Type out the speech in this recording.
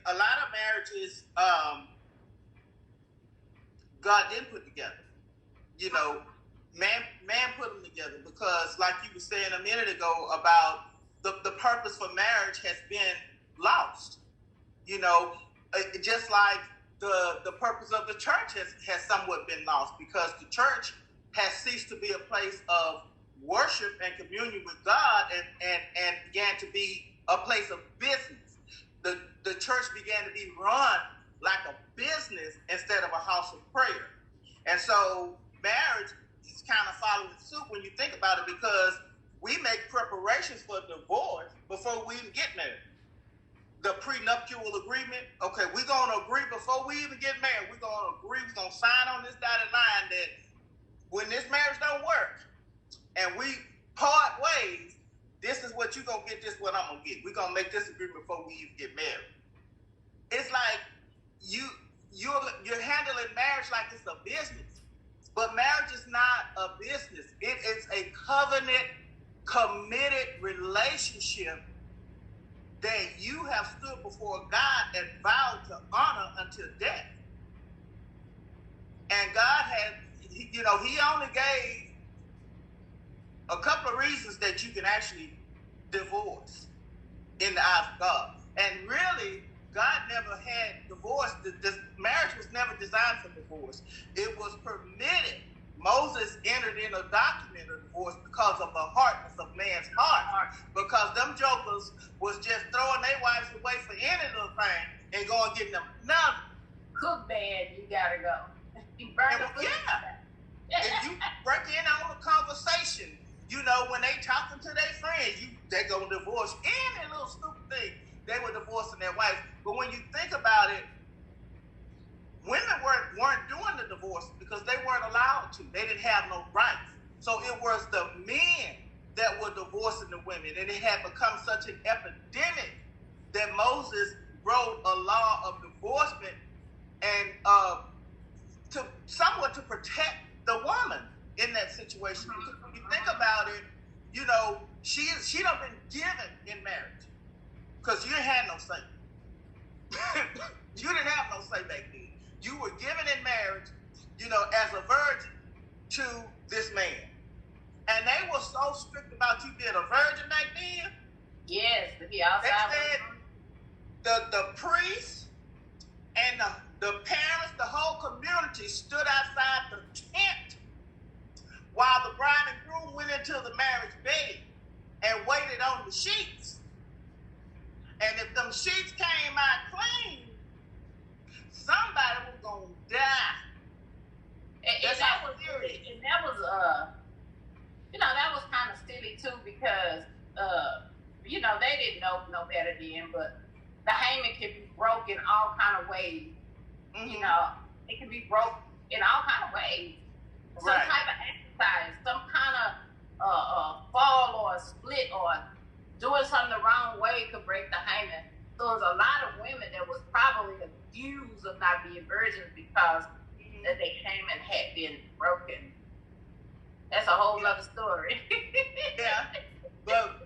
a lot of marriages, God didn't put together. Man put them together because, like you were saying a minute ago, about the purpose for marriage has been lost. Just like the purpose of the church has somewhat been lost, because the church has ceased to be a place of worship and communion with God, and began to be a place of business. The church began to be run like a business instead of a house of prayer. And so marriage is kind of following suit when you think about it, because we make preparations for divorce before we even get married. The prenuptial agreement, okay, we're going to agree before we even get married. We're going to agree, we're going to sign on this dotted line that when this marriage don't work and we part ways, this is what you're going to get, this is what I'm going to get. We're going to make this agreement before we even get married. It's like you're handling marriage like it's a business. But marriage is not a business. It is a covenant, committed relationship that you have stood before God and vowed to honor until death. And God had, He only gave a couple of reasons that you can actually divorce in the eyes of God. And really, God never had divorce. This marriage was never designed for divorce. It was permitted. Moses entered in a document of divorce because of the hardness of man's heart. Because them jokers was just throwing their wives away for any little thing and going and getting them nothing. Cook bad, you gotta go. You burn the food. Yeah. If you break in on a conversation, when they talking to their friends, they gonna divorce any little stupid thing. They were divorcing their wives. But when you think about it, women weren't doing the divorce because they weren't allowed to. They didn't have no rights. So it was the men that were divorcing the women. And it had become such an epidemic that Moses wrote a law of divorcement and to protect the woman in that situation. Because when you think about it, she done been given in marriage. Because you didn't have no say. You didn't have no say back then. You were given in marriage, as a virgin to this man. And they were so strict about you being a virgin back then. Yes, to be outside. They said the priests and the parents, the whole community stood outside the tent while the bride and groom went into the marriage bed and waited on the sheets. And if them sheets came out clean, somebody was gonna die. That was that was kind of silly too, because they didn't know no better then. But the hymen can be broken all kind of ways. Mm-hmm. It can be broke in all kind of ways. Some type of exercise, some kind of fall or a split or doing something the wrong way could break the hymen. So there's a lot of women that was probably accused of not being virgins because that their hymen had been broken. That's a whole other story. Yeah, but